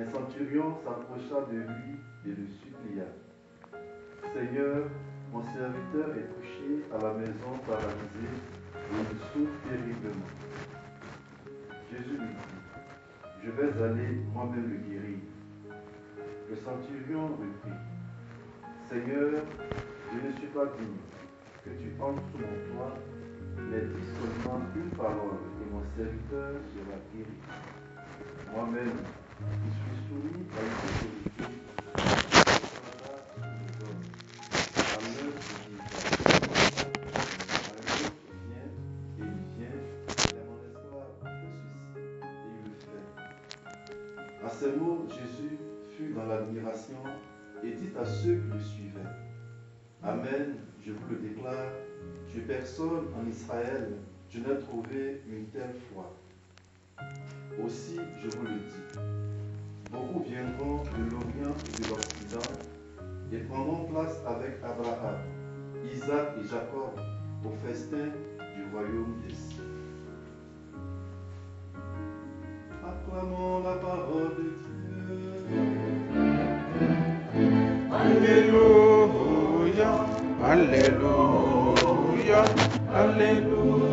Un centurion s'approcha de lui et le supplia. Seigneur, mon serviteur est couché à la maison paralysé et il souffre terriblement. Jésus lui dit, je vais aller moi-même le guérir. Le centurion reprit, Seigneur, je ne suis pas digne que tu entres sous mon toit, mais dis seulement une parole et mon serviteur sera guéri. Moi-même, je suis soumis à une autorité à l'heure de Jésus. Et il vient, et mon esclave fait ceci, et il le fait. À ces mots, Jésus fut dans l'admiration et dit à ceux qui le suivaient, Amen, je vous le déclare, chez personne en Israël, je n'ai trouvé une telle foi. Aussi, je vous le dis, beaucoup viendront de l'Orient et de l'Occident et prendront place avec Abraham, Isaac et Jacob au festin du royaume des cieux. Acclamons la parole de Dieu. Alléluia, Alléluia, Alléluia.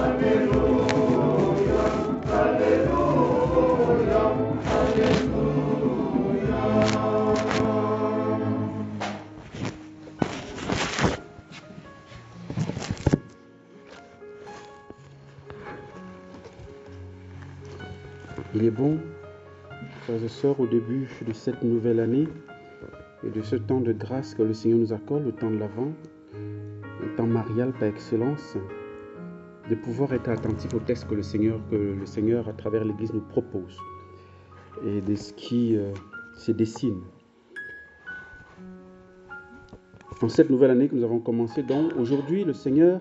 Alléluia, Alléluia, Alléluia. Il est bon, frères et sœurs, au début de cette nouvelle année et de ce temps de grâce que le Seigneur nous accorde, le temps de l'Avent, un temps marial par excellence, de pouvoir être attentif au texte que le Seigneur à travers l'Église nous propose et de ce qui se dessine. En cette nouvelle année que nous avons commencé, donc aujourd'hui le Seigneur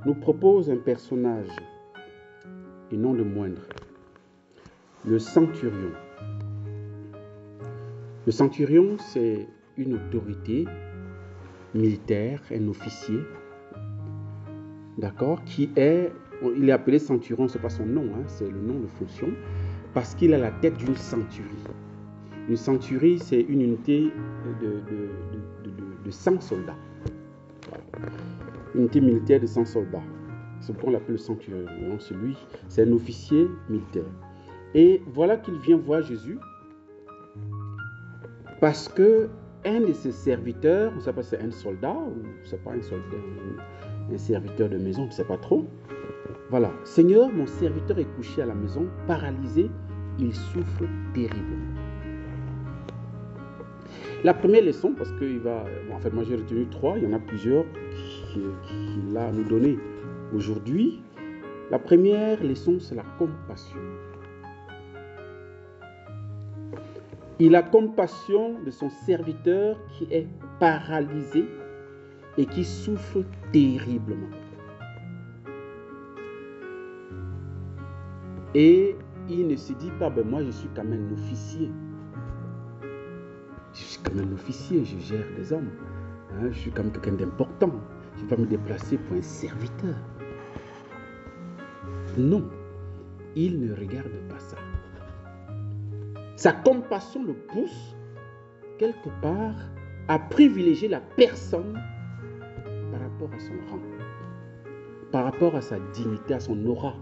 nous propose un personnage, et non le moindre, le centurion. Le centurion, c'est une autorité militaire, un officier, d'accord, il est appelé centurion, c'est pas son nom, c'est le nom de fonction, parce qu'il a la tête d'une centurie. Une centurie, c'est une unité de 100 soldats. Voilà. Une unité militaire de 100 soldats. C'est pourquoi on l'appelle le centurion. C'est un officier militaire. Et voilà qu'il vient voir Jésus, parce que un de ses serviteurs, on ne sait pas si c'est un soldat ou c'est pas un soldat, un serviteur de maison, on ne sait pas trop. Voilà, Seigneur, mon serviteur est couché à la maison, paralysé, il souffre terriblement. La première leçon, parce que moi j'ai retenu 3, il y en a plusieurs qu'il a à nous donner aujourd'hui. La première leçon, c'est la compassion. Il a compassion de son serviteur qui est paralysé et qui souffre terriblement. Et il ne se dit pas, moi je suis quand même un officier. Je suis quand même un officier, je gère des hommes. Je suis quand même quelqu'un d'important. Je ne vais pas me déplacer pour un serviteur. Non, il ne regarde pas ça. Sa compassion le pousse, quelque part, à privilégier la personne par rapport à son rang, par rapport à sa dignité, à son aura,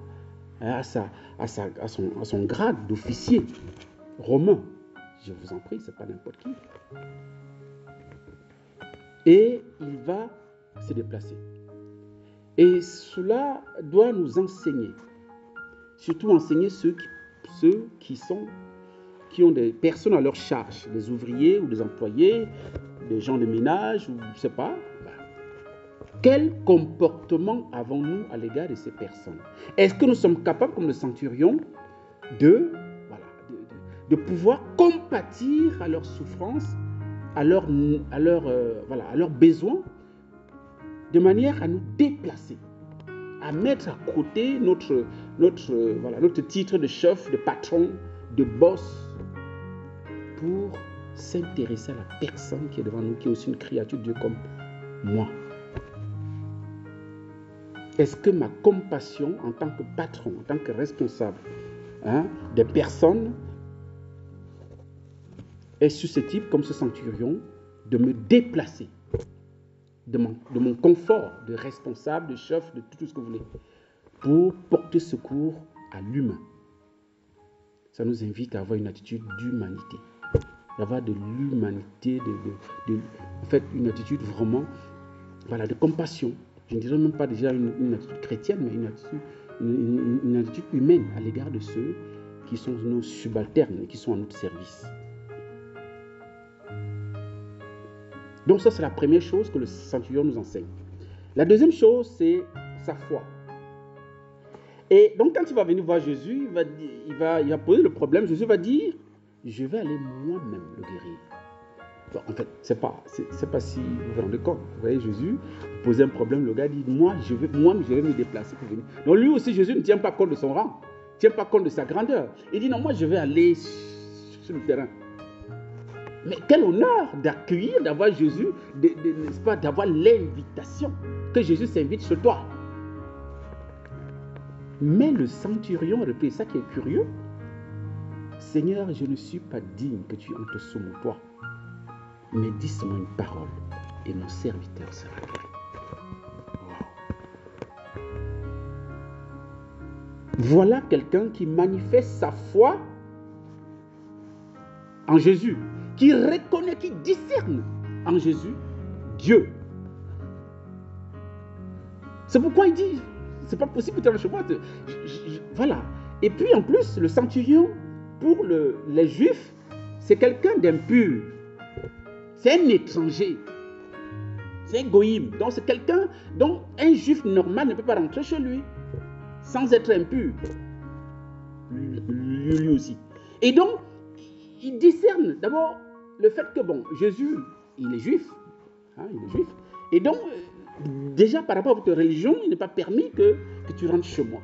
à son grade d'officier romain. Je vous en prie, ce n'est pas n'importe qui. Et il va se déplacer. Et cela doit nous enseigner, surtout enseigner ceux qui sont qui ont des personnes à leur charge, des ouvriers ou des employés, des gens de ménage, ou je ne sais pas, quel comportement avons-nous à l'égard de ces personnes? Est-ce que nous sommes capables, comme le centurion, de pouvoir compatir à leurs souffrances, à leurs besoins, de manière à nous déplacer, à mettre à côté notre titre de chef, de patron, de boss, pour s'intéresser à la personne qui est devant nous, qui est aussi une créature de Dieu comme moi. Est-ce que ma compassion en tant que patron, en tant que responsable des personnes est susceptible, comme ce centurion, de me déplacer de mon confort de responsable, de chef, de tout ce que vous voulez, pour porter secours à l'humain? Ça nous invite à avoir une attitude d'humanité, d'avoir de l'humanité, en fait une attitude vraiment de compassion. Je ne dirais même pas déjà une attitude chrétienne, mais une attitude humaine à l'égard de ceux qui sont nos subalternes et qui sont à notre service. Donc ça, c'est la première chose que le centurion nous enseigne. La deuxième chose, c'est sa foi. Et donc quand il va venir voir Jésus, il va poser le problème. Jésus va dire, je vais aller moi-même le guérir. Bon, en fait, c'est pas si vous vous rendez compte. Vous voyez, Jésus posait un problème, le gars dit, moi je vais me déplacer pour venir. Donc lui aussi, Jésus ne tient pas compte de son rang, ne tient pas compte de sa grandeur. Il dit, non, moi je vais aller sur le terrain. Mais quel honneur d'accueillir, d'avoir Jésus, n'est-ce pas, d'avoir l'invitation, que Jésus s'invite chez toi. Mais le centurion répète, ça qui est curieux, Seigneur, je ne suis pas digne que tu entres sous mon toit, mais dis-moi une parole et mon serviteur sera guéri. Wow. Voilà quelqu'un qui manifeste sa foi en Jésus, qui reconnaît, qui discerne en Jésus Dieu. C'est pourquoi il dit, c'est pas possible de chez moi. Voilà. Et puis en plus, le centurion, pour les Juifs, c'est quelqu'un d'impur. C'est un étranger. C'est un goïm. Donc c'est quelqu'un dont un Juif normal ne peut pas rentrer chez lui sans être impur. Lui aussi. Et donc, il discerne d'abord le fait que, Jésus, il est juif. Il est juif. Et donc, déjà par rapport à votre religion, il n'est pas permis que tu rentres chez moi.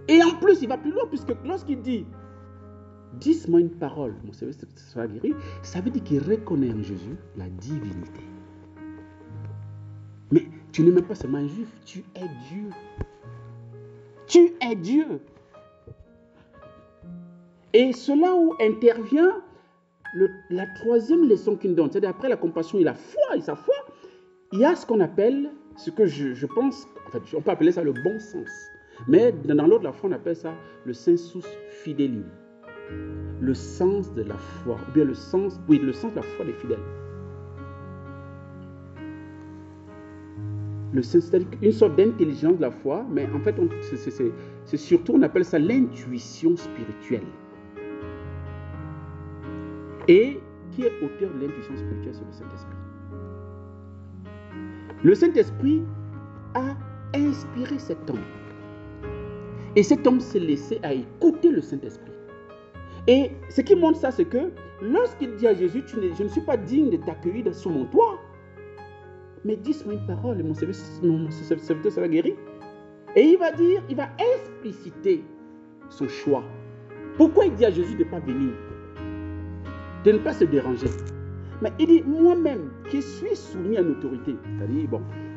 Et en plus, il va plus loin, puisque lorsqu'il dit, dis-moi une parole, mon serviteur sera guéri, ça veut dire qu'il reconnaît en Jésus la divinité. Mais tu n'es même pas seulement un juif, tu es Dieu. Tu es Dieu. Et c'est là où intervient la troisième leçon qu'il nous donne. C'est-à-dire après la compassion et la foi, et sa foi, il y a ce qu'on appelle, ce que je pense, en fait, on peut appeler ça le bon sens. Mais dans l'ordre de la foi, on appelle ça le sensus fidelium. Le sens de la foi, ou bien le sens de la foi des fidèles. C'est-à-dire une sorte d'intelligence de la foi, mais en fait, c'est surtout, on appelle ça l'intuition spirituelle. Et qui est auteur de l'intuition spirituelle? C'est le Saint-Esprit. Le Saint-Esprit a inspiré cet homme. Et cet homme s'est laissé à écouter le Saint-Esprit. Et ce qui montre ça, c'est que lorsqu'il dit à Jésus, je ne suis pas digne de t'accueillir sous mon toit, mais dis-moi une parole et mon serviteur sera guéri. Et il va expliciter son choix. Pourquoi il dit à Jésus de ne pas venir? De ne pas se déranger. Mais il dit, moi-même, qui suis soumis à l'autorité. C'est-à-dire,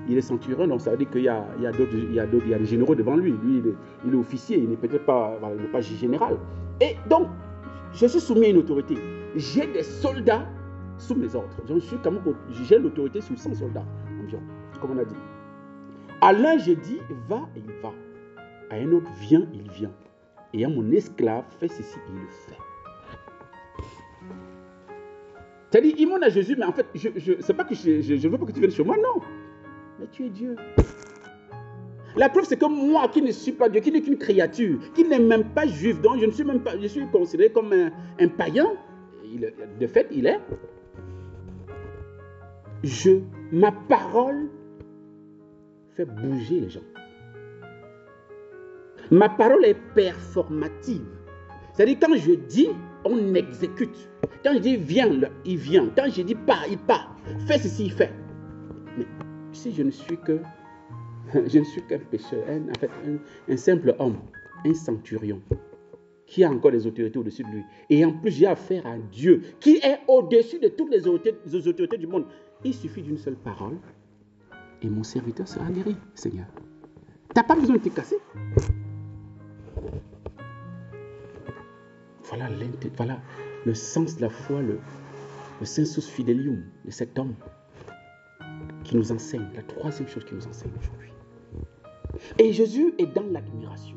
il est centurion, donc ça veut dire qu'il y a des généraux devant lui. Lui, il est officier, il n'est peut-être pas, il n'est pas général. Et donc, je suis soumis à une autorité. J'ai des soldats sous mes ordres. J'ai l'autorité sur 100 soldats environ, comme on a dit. À l'un, j'ai dit, va et il va. À un autre, viens, il vient. Et à mon esclave, fais ceci, il le fait. C'est-à-dire, il demande à Jésus, mais en fait, c'est pas que je ne veux pas que tu viennes chez moi, non. Mais tu es Dieu. La preuve, c'est que moi, qui ne suis pas Dieu, qui n'est qu'une créature, qui n'est même pas juif, donc je ne suis même pas, je suis considéré comme un païen. De fait, il est. Ma parole fait bouger les gens. Ma parole est performative. C'est-à-dire, quand je dis, on exécute. Quand je dis viens, il vient. Quand je dis pars, il part. Fais ceci, il fait. Mais si je ne suis qu'un pécheur, en fait, un simple homme, un centurion, qui a encore des autorités au-dessus de lui. Et en plus, j'ai affaire à Dieu, qui est au-dessus de toutes les autorités du monde. Il suffit d'une seule parole, et mon serviteur sera guéri, Seigneur. Tu n'as pas besoin de te casser. Voilà le sens de la foi, le sensus fidelium de cet homme qui nous enseigne, la troisième chose qu'il nous enseigne aujourd'hui. Et Jésus est dans l'admiration.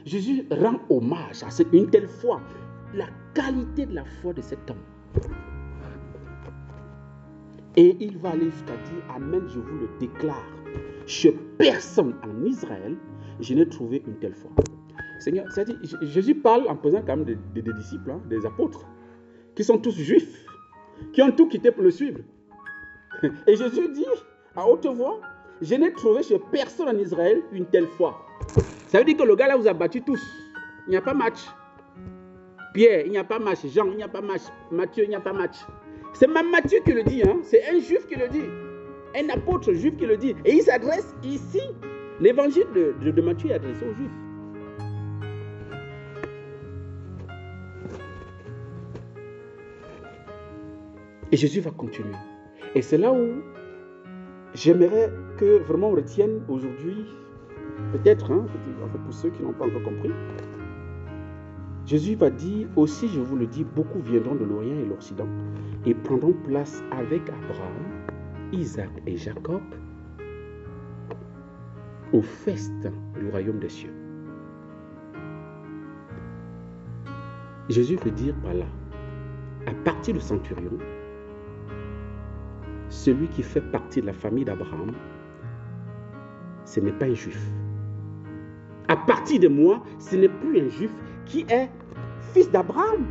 Jésus rend hommage à une telle foi, la qualité de la foi de cet homme. Et il va aller jusqu'à dire, Amen, je vous le déclare, chez personne en Israël, je n'ai trouvé une telle foi. Seigneur, c'est-à-dire, Jésus parle en présence quand même des disciples, hein, des apôtres, qui sont tous juifs, qui ont tout quitté pour le suivre. Et Jésus dit à haute voix, je n'ai trouvé chez personne en Israël une telle foi. Ça veut dire que le gars là vous a battu tous. Il n'y a pas match. Pierre, il n'y a pas match. Jean, il n'y a pas match. Matthieu, il n'y a pas match. C'est même Matthieu qui le dit. Hein? C'est un juif qui le dit. Un apôtre juif qui le dit. Et il s'adresse ici. L'évangile de Matthieu est adressé aux juifs. Et Jésus va continuer. Et c'est là où j'aimerais que vraiment on retienne aujourd'hui, peut-être, hein, pour ceux qui n'ont pas encore compris, Jésus va dire, aussi je vous le dis, beaucoup viendront de l'Orient et de l'Occident et prendront place avec Abraham, Isaac et Jacob au festin du royaume des cieux. Jésus veut dire par là, à partir du centurion, celui qui fait partie de la famille d'Abraham, ce n'est pas un juif. À partir de moi, ce n'est plus un juif qui est fils d'Abraham,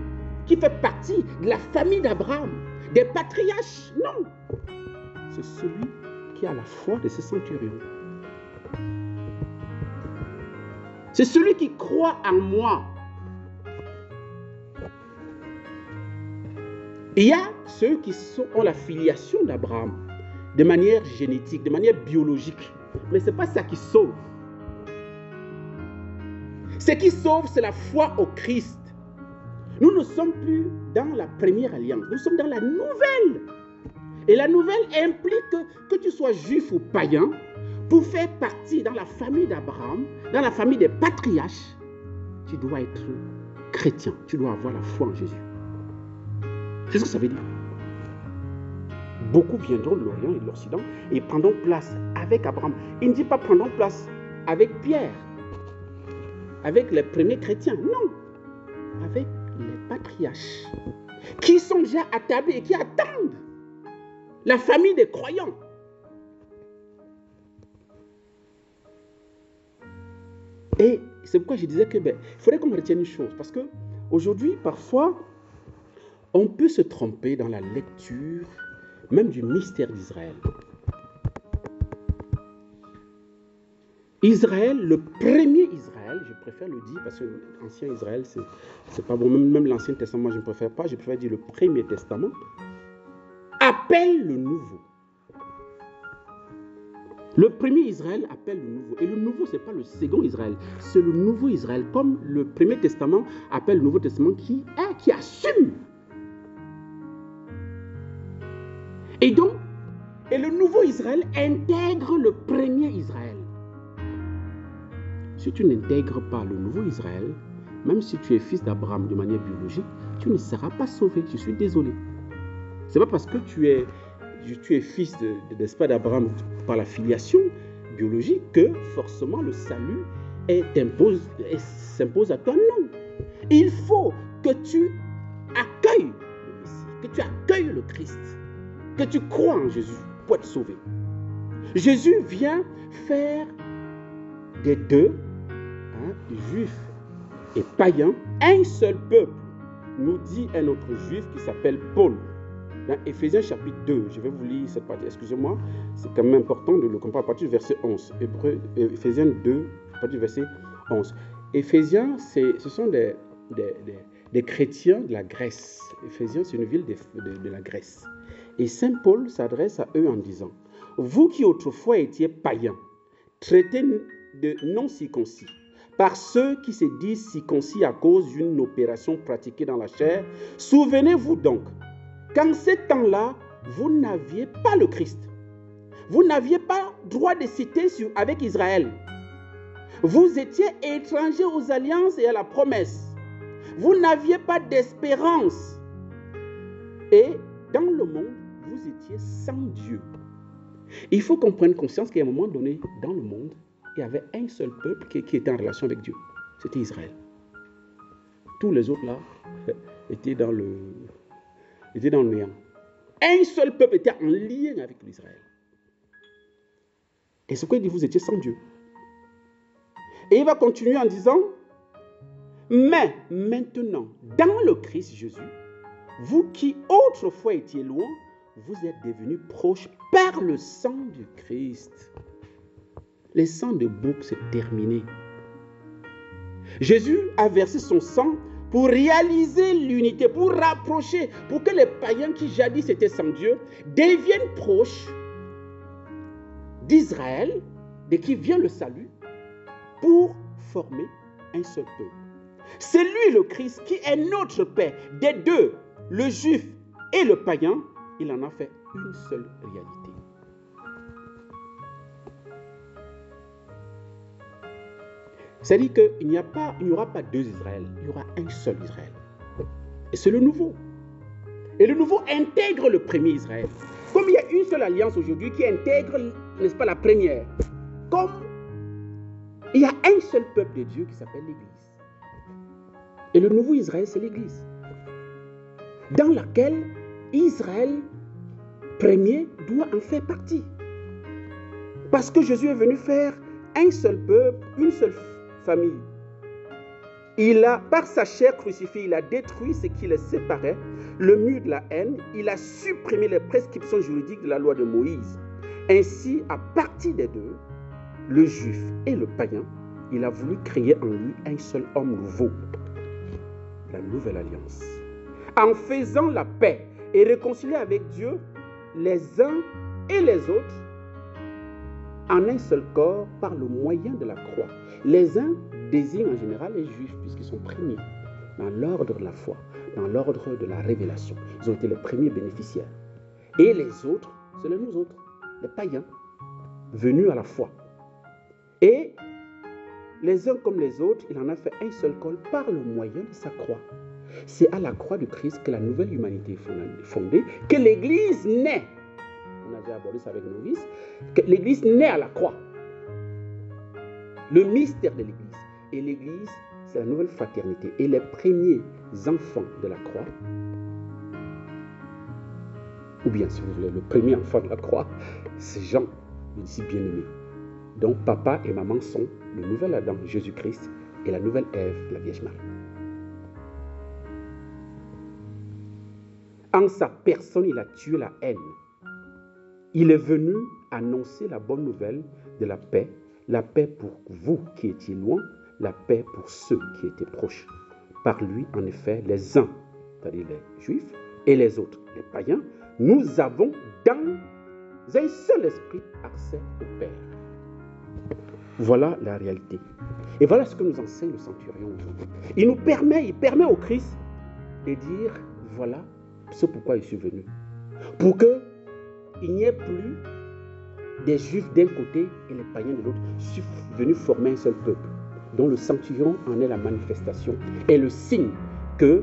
qui fait partie de la famille d'Abraham, des patriarches. Non, c'est celui qui a la foi de ce centurion. C'est celui qui croit en moi. Il y a ceux qui ont la filiation d'Abraham de manière génétique, de manière biologique. Mais ce n'est pas ça qui sauve. Ce qui sauve, c'est la foi au Christ. Nous ne sommes plus dans la première alliance. Nous sommes dans la nouvelle. Et la nouvelle implique que tu sois juif ou païen, pour faire partie dans la famille d'Abraham, dans la famille des patriarches, tu dois être chrétien. Tu dois avoir la foi en Jésus. C'est ce que ça veut dire. Beaucoup viendront de l'Orient et de l'Occident et prendront place avec Abraham. Il ne dit pas prendront place avec Pierre, avec les premiers chrétiens. Non, avec les patriarches qui sont déjà attablés et qui attendent la famille des croyants. Et c'est pourquoi je disais que il faudrait qu'on retienne une chose, parce que aujourd'hui, parfois, on peut se tromper dans la lecture même du mystère d'Israël. Israël, le premier Israël, je préfère le dire parce que l'ancien Israël, c'est pas bon. Même l'Ancien Testament, je ne préfère pas. Je préfère dire le premier Testament appelle le nouveau. Le premier Israël appelle le nouveau. Et le nouveau, ce n'est pas le second Israël. C'est le nouveau Israël. Comme le premier Testament appelle le Nouveau Testament qui assume. Et donc, le nouveau Israël intègre le premier Israël. Si tu n'intègres pas le nouveau Israël, même si tu es fils d'Abraham de manière biologique, tu ne seras pas sauvé. Je suis désolé. Ce n'est pas parce que tu es fils d'Abraham par la filiation biologique que forcément le salut s'impose à toi. Non. Il faut que tu accueilles le Messie, que tu accueilles le Christ, que tu crois en Jésus pour être sauvé. Jésus vient faire des deux, juifs et païens, un seul peuple, nous dit un autre juif qui s'appelle Paul. Dans Éphésiens chapitre 2, je vais vous lire cette partie, excusez-moi, c'est quand même important de le comprendre à partir du verset 11. Éphésiens 2, à partir du verset 11. Éphésiens, ce sont des chrétiens de la Grèce. Éphésiens, c'est une ville de la Grèce. Et Saint Paul s'adresse à eux en disant, « Vous qui autrefois étiez païens, traités de non-circoncis, par ceux qui se disent circoncis à cause d'une opération pratiquée dans la chair, souvenez-vous donc qu'en ce temps-là, vous n'aviez pas le Christ. Vous n'aviez pas droit de citer avec Israël. Vous étiez étrangers aux alliances et à la promesse. Vous n'aviez pas d'espérance. Et dans le monde, vous étiez sans Dieu. » Il faut qu'on prenne conscience qu'à un moment donné, dans le monde, il y avait un seul peuple qui était en relation avec Dieu. C'était Israël. Tous les autres là étaient dans le néant. Un seul peuple était en lien avec l'Israël. Et ce qu'il dit, vous étiez sans Dieu. Et il va continuer en disant, mais maintenant, dans le Christ Jésus, vous qui autrefois étiez loin, vous êtes devenus proches par le sang du Christ. Le sang de bouc, c'est terminé. Jésus a versé son sang pour réaliser l'unité, pour rapprocher, pour que les païens qui jadis étaient sans Dieu deviennent proches d'Israël, de qui vient le salut, pour former un seul peuple. C'est lui le Christ qui est notre Père. Des deux, le juif et le païen, il en a fait une seule réalité. C'est-à-dire qu'il n'y aura pas deux Israël, il y aura un seul Israël. Et c'est le nouveau. Et le nouveau intègre le premier Israël. Comme il y a une seule alliance aujourd'hui qui intègre, n'est-ce pas, la première. Comme il y a un seul peuple de Dieu qui s'appelle l'Église. Et le nouveau Israël, c'est l'Église. Dans laquelle Israël premier doit en faire partie. Parce que Jésus est venu faire un seul peuple, une seule famille. Il a, par sa chair crucifiée, il a détruit ce qui les séparait, le mur de la haine, il a supprimé les prescriptions juridiques de la loi de Moïse. Ainsi, à partir des deux, le juif et le païen, il a voulu créer en lui un seul homme nouveau, la nouvelle alliance. En faisant la paix et réconcilier avec Dieu les uns et les autres en un seul corps par le moyen de la croix. Les uns désignent en général les juifs puisqu'ils sont premiers dans l'ordre de la foi, dans l'ordre de la révélation. Ils ont été les premiers bénéficiaires. Et les autres, c'est nous autres, les païens, venus à la foi. Et les uns comme les autres, il en a fait un seul corps par le moyen de sa croix. C'est à la croix du Christ que la nouvelle humanité est fondée, que l'Église naît. On a déjà abordé ça avec Novice, que l'Église naît à la croix. Le mystère de l'Église. Et l'Église, c'est la nouvelle fraternité. Et les premiers enfants de la croix, ou bien si vous voulez, le premier enfant de la croix, c'est Jean, le disciple bien-aimé. Donc papa et maman sont le nouvel Adam, Jésus-Christ, et la nouvelle Ève, la Vierge Marie. En sa personne, il a tué la haine. Il est venu annoncer la bonne nouvelle de la paix pour vous qui étiez loin, la paix pour ceux qui étaient proches. Par lui, en effet, les uns, c'est-à-dire les juifs, et les autres, les païens, nous avons dans un seul esprit accès au Père. Voilà la réalité. Et voilà ce que nous enseigne le centurion aujourd'hui. Il permet au Christ de dire, voilà ce pourquoi je suis venu. Pour qu'il n'y ait plus des juifs d'un côté et les païens de l'autre. Je suis venu former un seul peuple, dont le centurion en est la manifestation et le signe que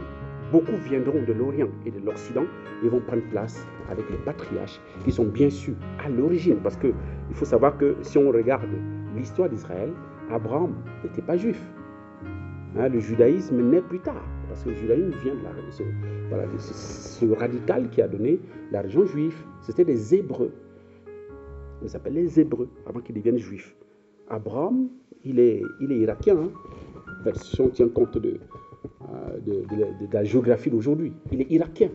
beaucoup viendront de l'Orient et de l'Occident et vont prendre place avec les patriarches qui sont bien sûr à l'origine. Parce qu'il faut savoir que si on regarde l'histoire d'Israël, Abraham n'était pas juif. Le judaïsme naît plus tard, parce que le judaïsme vient de ce radical qui a donné la religion juive. C'était des Hébreux. On les appelle les Hébreux, avant qu'ils deviennent juifs. Abraham, il est irakien. Hein. En fait, si on tient compte de la géographie d'aujourd'hui, il est irakien.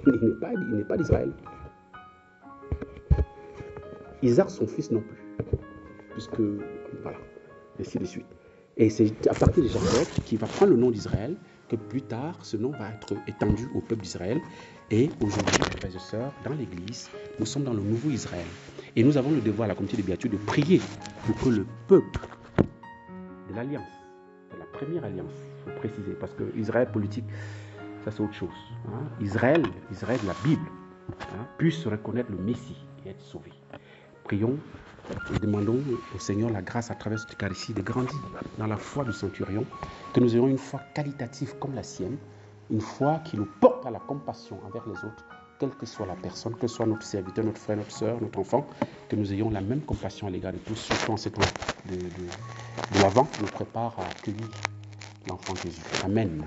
Il n'est pas d'Israël. Isaac, son fils non plus. Puisque, voilà, ainsi de suite. Et c'est à partir de Jacob qui va prendre le nom d'Israël que plus tard, ce nom va être étendu au peuple d'Israël. Et aujourd'hui, frères et sœurs, dans l'Église, nous sommes dans le nouveau Israël. Et nous avons le devoir, à la communauté de Béatitude, de prier pour que le peuple de l'Alliance, de la première Alliance, il faut préciser, parce que Israël politique, ça c'est autre chose. Hein. Israël de la Bible, puisse reconnaître le Messie et être sauvé. Prions et demandons au Seigneur la grâce à travers cette Eucharistie de grandir dans la foi du centurion, que nous ayons une foi qualitative comme la sienne, une foi qui nous porte à la compassion envers les autres, quelle que soit la personne, que ce soit notre serviteur, notre frère, notre soeur, notre enfant, que nous ayons la même compassion à l'égard de tous, surtout en ces temps de l'Avent qui nous prépare à accueillir l'enfant Jésus. Amen.